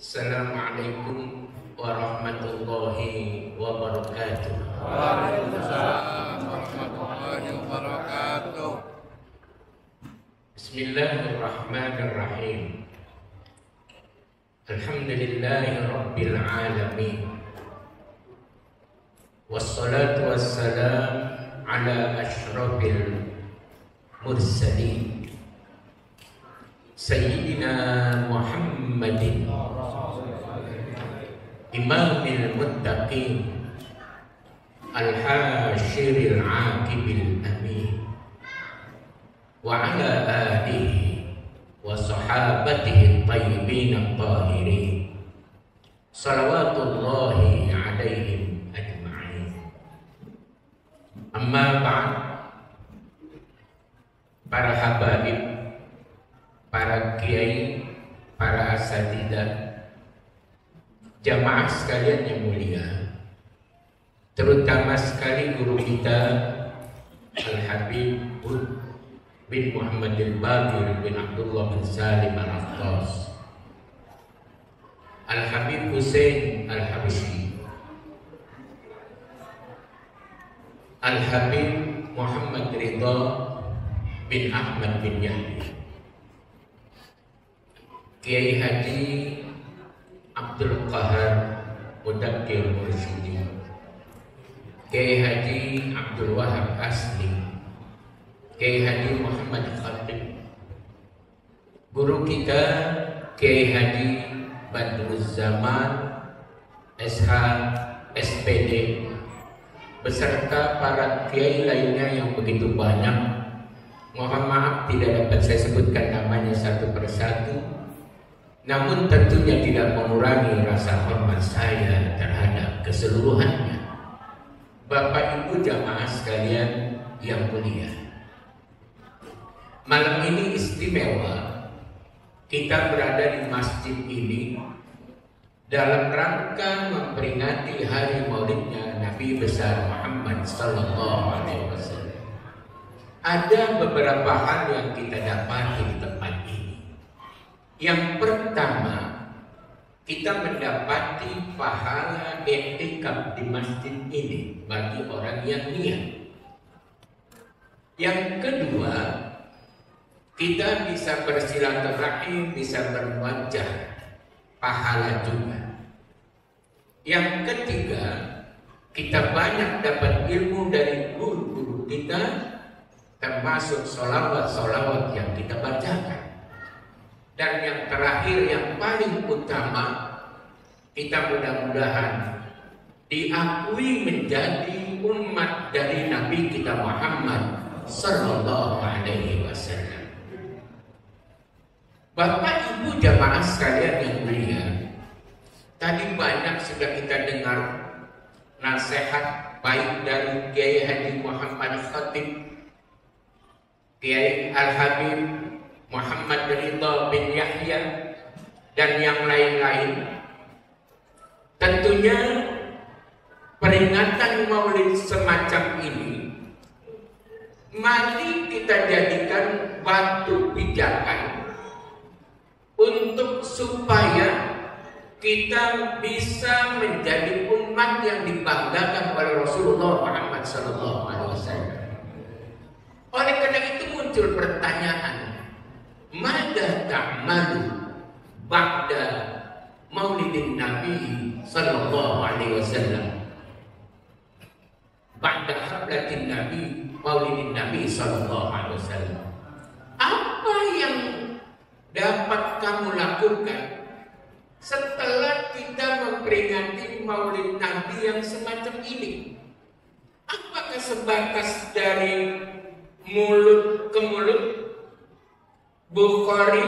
Assalamualaikum warahmatullahi wabarakatuh. Waalaikumsalam warahmatullahi wabarakatuh. Bismillahirrahmanirrahim. Alhamdulillahi rabbil alamin. Wassalatu wassalam ala asyrafil mursalin Sayyidina Muhammadin Imamil muttaqin Al-Hashiril Aqibil Amin wa ala alihi wa sahabatihi tayyibin at-tahirin salawatullahi alaihim ajma'in. Amma ba'd. Para habaib, para kiai, para asatidzah, jamaah sekalian yang mulia, terutama sekali guru kita Al-Habib bin Muhammad al-Baqir bin Abdullah bin Salim al-Attas, Al-Habib Hussein al-Habsyi, Al-Habib Muhammad Ridha bin Ahmad bin Yahya, Kiai Haji Abdul Qahar Mudakkir Mursyidi, Kiai Haji Abdul Wahab Asli, Kiai Haji Muhammad Khatib, guru kita Kiai Haji Badruz Zaman SH SPD, beserta para kiai lainnya yang begitu banyak. Mohon maaf tidak dapat saya sebutkan namanya satu persatu, namun tentunya tidak mengurangi rasa hormat saya terhadap keseluruhannya. Bapak Ibu jamaah sekalian yang mulia, malam ini istimewa. Kita berada di masjid ini dalam rangka memperingati hari maulidnya Nabi besar Muhammad sallallahu alaihi wasallam. Ada beberapa hal yang kita dapati di tempat ini. Yang pertama, kita mendapati pahala i'tikaf di masjid ini bagi orang yang niat. Yang kedua, kita bisa bersilaturahim, bisa berwajah, pahala juga. Yang ketiga, kita banyak dapat ilmu dari guru-guru kita, termasuk sholawat-sholawat yang kita bacakan. Dan yang terakhir, yang paling utama, kita mudah-mudahan diakui menjadi umat dari Nabi kita Muhammad sallallahu alaihi wasallam. Bapak Ibu jamaah sekalian yang mulia, tadi banyak sudah kita dengar nasihat baik dari Kiai Haji Muhammad Khatib, Kiai Al-Habib Muhammad Ridha bin Yahya, dan yang lain-lain. Tentunya peringatan maulid semacam ini mari kita jadikan batu pijakan untuk supaya kita bisa menjadi umat yang dibanggakan oleh Rasulullah Muhammad SAW. Oleh karena itu muncul pertanyaan, mada ta'malu ba'da maulidin Nabi sallallahu alaihi wasallam, ba'da hablatin Nabi maulidin Nabi sallallahu alaihi wasallam. Apa yang dapat kamu lakukan setelah kita memperingati maulid Nabi yang semacam ini? Apakah sebatas dari mulut ke mulut, bukhari,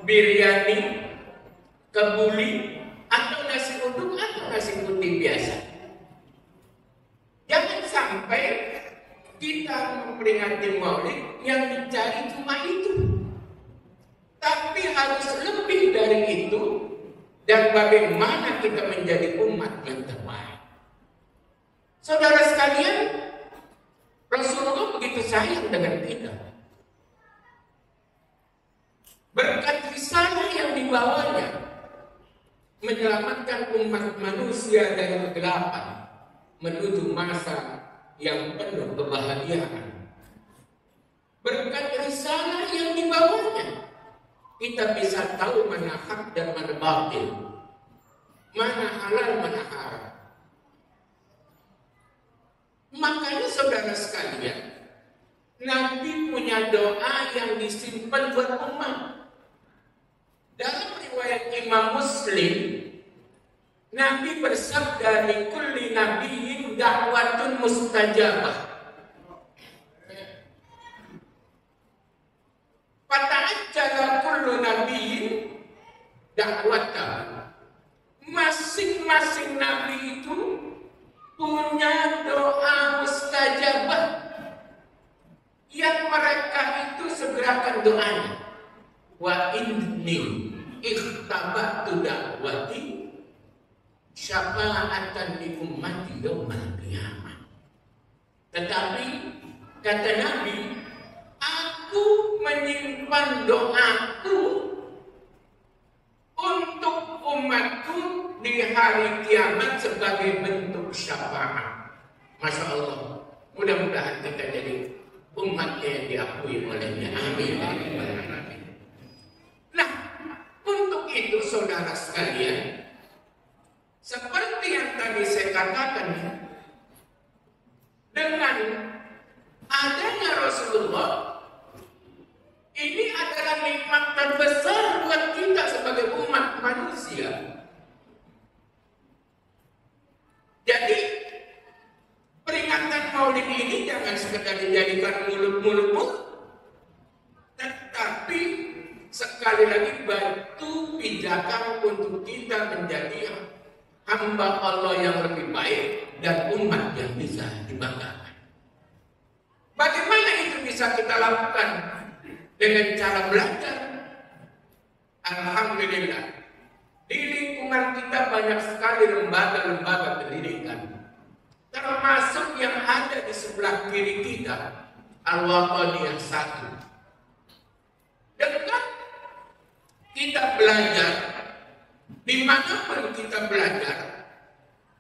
biryani, kebuli, atau nasi uduk, atau nasi putih biasa? Jangan sampai kita memperingati maulid yang dicari cuma itu, tapi harus lebih dari itu. Dan bagaimana kita menjadi umat yang terbaik? Saudara sekalian, Rasulullah begitu sayang dengan kita. Berkat risalah yang dibawanya, menyelamatkan umat manusia dari kegelapan menuju masa yang penuh kebahagiaan. Berkat risalah yang dibawanya, kita bisa tahu mana hak dan mana batil, mana halal, mana haram. Makanya saudara sekalian, Nabi punya doa yang disimpan buat umat. Dalam riwayat Imam Muslim, Nabi bersabda, "Li kulli nabiyyin da'watun mustajabah." Fata'ajjala kullu nabiyyin da'watah. Masing-masing nabi itu punya doa mustajabah yang mereka itu segerakan doanya. Wa inni ikhtabatu da'wati syafa'atan li ummati yaumal qiyamah. Tetapi kata Nabi, aku menyimpan doaku untuk umatku di hari kiamat sebagai bentuk syafaat. Masya Allah, mudah-mudahan kita jadi umatnya yang diakui olehnya. Amin. Nah, untuk itu saudara sekalian, seperti yang tadi saya katakan, dengan adanya Rasulullah, ini adalah nikmat terbesar buat kita sebagai umat manusia. Jadi peringatan Maulid ini jangan sekedar dijadikan mulut-mulut, tetapi sekali lagi batu pijakan untuk kita menjadi hamba Allah yang lebih baik dan umat yang bisa dibanggakan. Bagaimana itu bisa kita lakukan? Dengan cara belajar. Alhamdulillah, di lingkungan kita banyak sekali lembaga-lembaga pendidikan, termasuk yang ada di sebelah kiri kita, Al-Waqadiyah 1. Dengan kita belajar, dimanapun kita belajar,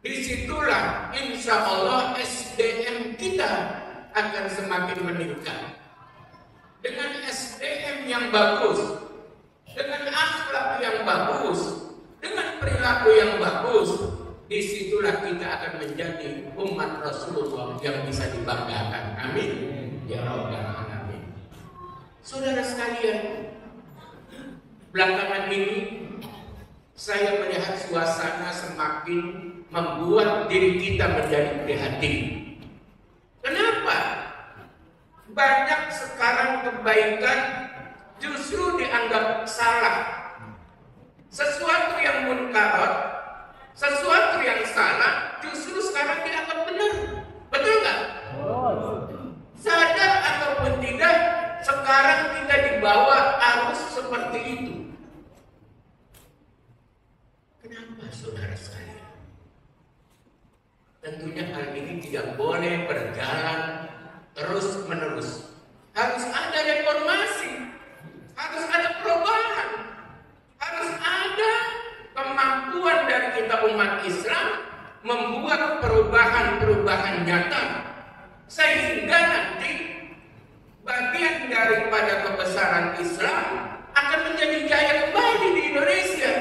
disitulah insya Allah SDM kita akan semakin meningkat. Dengan SDM yang bagus, dengan akhlak yang bagus, dengan perilaku yang bagus, disitulah kita akan menjadi umat Rasulullah yang bisa dibanggakan. Amin. Ya Rabbal Alamin. Saudara sekalian, belakangan ini saya melihat suasana semakin membuat diri kita menjadi prihatin. Kenapa? Banyak sekarang kebaikan justru dianggap salah. Sesuatu yang munkarat, sesuatu yang salah justru sekarang dianggap benar. Betul nggak? Sadar ataupun tidak, sekarang kita dibawa arus seperti itu. Kenapa saudara sekalian? Tentunya hal ini tidak boleh berjalan terus menerus. Harus ada reformasi, harus ada perubahan, harus ada kemampuan dari kita umat Islam membuat perubahan-perubahan nyata, sehingga nanti bagian daripada kebesaran Islam akan menjadi jaya kembali di Indonesia.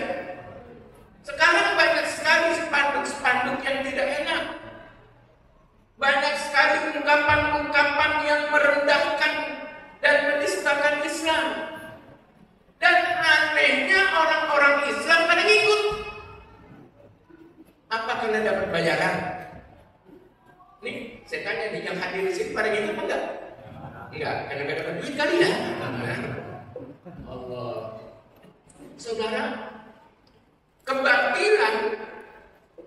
Sekarang banyak sekali spanduk-spanduk yang tidak enak. Banyak sekali ungkapan-ungkapan yang merendahkan dan menistakan Islam. Dan anehnya orang-orang Islam pada ngikut. Apa karena dapat bayaran? Nih, saya tanya nih, yang hadir di sini pada ngikut apa enggak? Enggak, karena enggak dapat duit kali ya. Allah. Saudara, kebatilan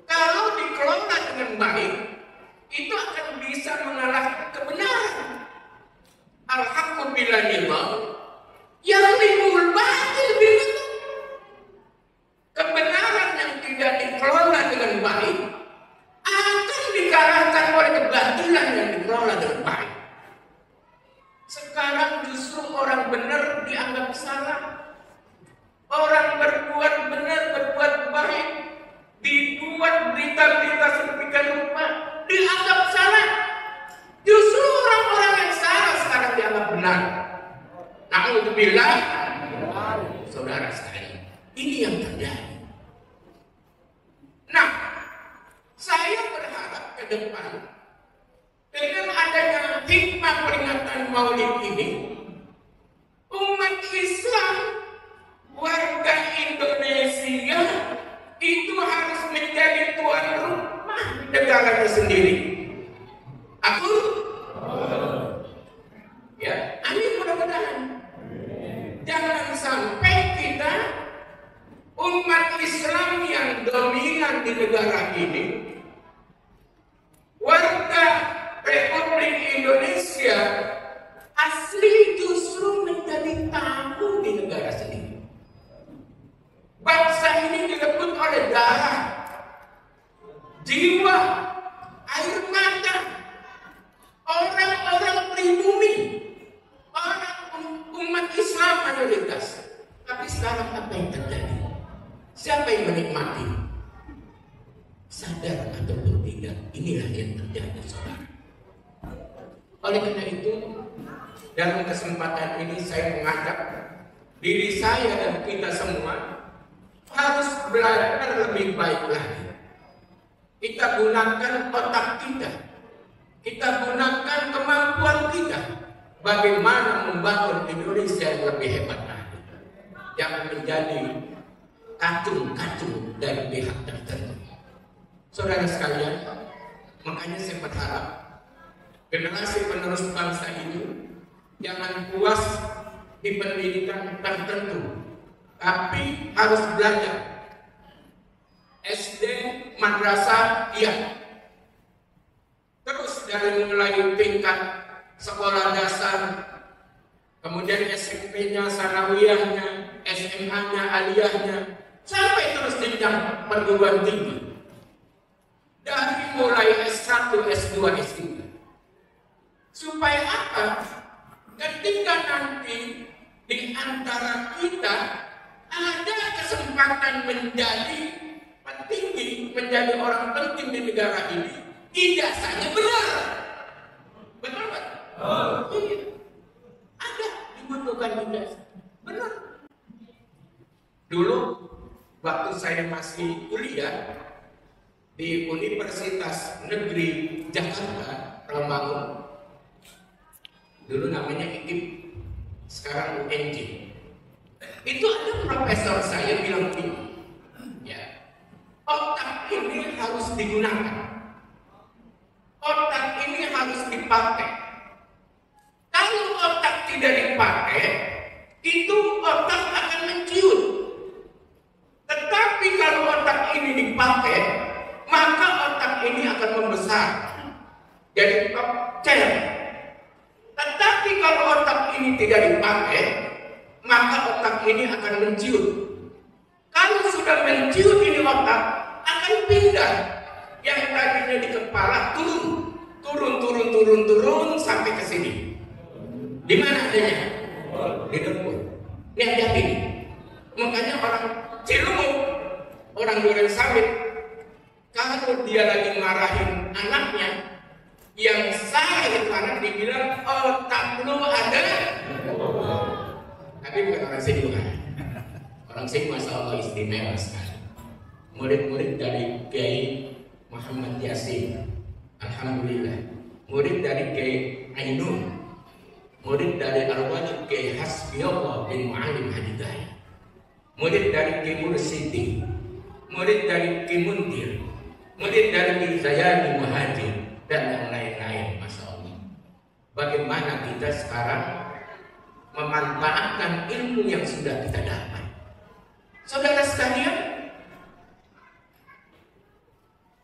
kalau dikelola dengan baik, itu akan bisa mengalahkan kebenaran. Al-haqqu bilanillah yang timbul batil begitu. Kebenaran yang tidak dikelola dengan baik akan dikalahkan oleh kebatilan yang dikelola dengan baik. Sekarang justru orang benar dianggap salah. Orang berbuat benar, berbuat baik Naudzubillah. Saudara sekalian, ini yang terjadi. Nah, saya berharap ke depan dengan adanya hikmah peringatan Maulid ini, umat Islam, warga Indonesia itu harus menjadi tuan rumah negaranya sendiri. Aku ya, amin, mudah-mudahan. Jangan sampai kita umat Islam yang dominan di negara ini, warga Republik Indonesia asli justru menjadi tamu di negara sendiri. Bangsa ini direbut oleh darah, jiwa, air mata, orang-orang pribumi, orang umat Islam mayoritas. Tapi sekarang apa yang terjadi? Siapa yang menikmati? Sadar ataupun tidak, inilah yang terjadi, saudara. Oleh karena itu, dalam kesempatan ini saya mengajak diri saya dan kita semua harus belajar lebih baik lagi. Kita gunakan otak kita, kita gunakan kemampuan kita, bagaimana membangun Indonesia yang lebih hebat lagi, yang menjadi kacung-kacung dari pihak tertentu. Saudara sekalian, makanya saya berharap generasi penerus bangsa ini jangan puas di pendidikan tertentu, tapi harus belajar SD, madrasah, iya. Terus dari mulai tingkat sekolah dasar, kemudian SMP-nya, sanawiyahnya, SMA-nya, aliyahnya, sampai terus jenjang perguruan tinggi. Dari mulai S1, S2, S3. Supaya apa? Ketika nanti di antara kita ada kesempatan menjadi petinggi, menjadi orang penting di negara ini, ijazahnya benar. Benar kan? Iya. Ada dibutuhkan ijazah. Benar. Dulu waktu saya masih kuliah di Universitas Negeri Jakarta, Rawamangun, dulu namanya IKIP, sekarang UNJ. Itu ada profesor saya bilang begini, ya, otak ini harus digunakan, otak ini harus dipakai. Kalau otak tidak dipakai, itu otak akan menciut. Tetapi kalau otak ini dipakai, maka otak ini akan membesar, jadi cer. Tetapi kalau otak ini tidak dipakai, maka otak ini akan menciut. Kalau sudah menciut ini otak akan pindah. Yang tadinya di kepala turun sampai ke sini. Di mana adanya? Di dengkul. Ini hati-hati. Makanya orang Cilumuk, orang Duren Sawit, kalau dia lagi marahin anaknya, yang salah itu anak dibilang otak lu ada. Tapi bukan orang sini, bukan. Orang sini masya Allah istimewa sekali. Murid-murid dari Kiai Muhammad Yasin, alhamdulillah. Murid dari Kiai Ainun, murid dari Al-Walid Kiai Hasbiyallah bin Mu'alim Hadidayah, murid dari Kiai Mursidi, murid dari Kiai Mundir, murid dari Kiai Zayani Muhajir, dan yang lain-lain, masya Allah. Bagaimana kita sekarang memanfaatkan ilmu yang sudah kita dapat? Saudara sekalian,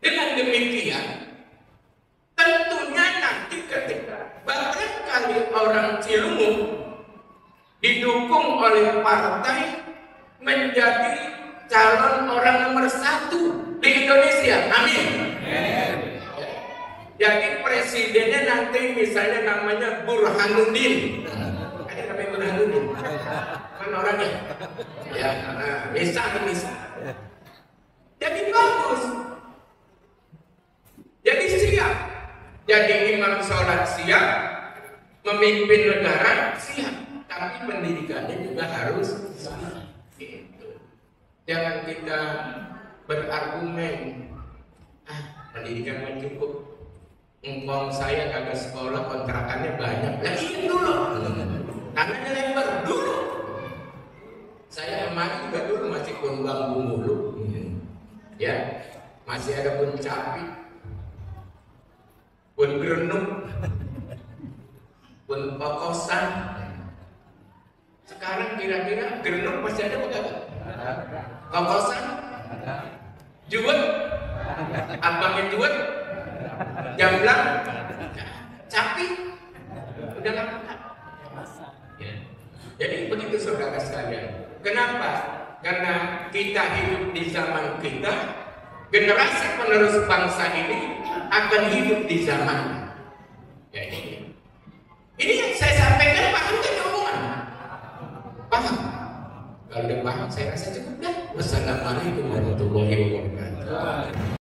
dengan demikian tentunya nanti ketika barangkali orang Cilumuk didukung oleh partai menjadi calon orang nomor 1 di Indonesia, amin. Jadi presidennya nanti misalnya namanya Burhanuddin. Ada namanya Burhanuddin. Mana orangnya? Ya, bisa. Jadi bagus. Jadi siap. Jadi imam sholat siap, memimpin negara siap. tapi pendidikannya juga harus gitu. Jangan kita berargumen, pendidikan mah cukup. Engkong saya kagak sekolah, kontrakannya banyak. Lagi dulu, tangannya lebar dulu. Saya kemarin juga dulu masih pun bambu mulu, ya, masih ada pun capi, pun gerenuk, pun kokosan. Sekarang kira-kira gerenuk masih ada apa? Kokosan, juwet, abangnya juwet, jamblang, capi, udah lengkap. Ya. Jadi begitu saudara sekalian. Kenapa? Karena kita hidup di zaman kita, generasi penerus bangsa ini akan hidup di zaman. Ya ini yang saya sampaikan, paham kan omongan? Paham? Kalau udah paham, saya rasa cukup dah. Wassalamualaikum warahmatullahi wabarakatuh.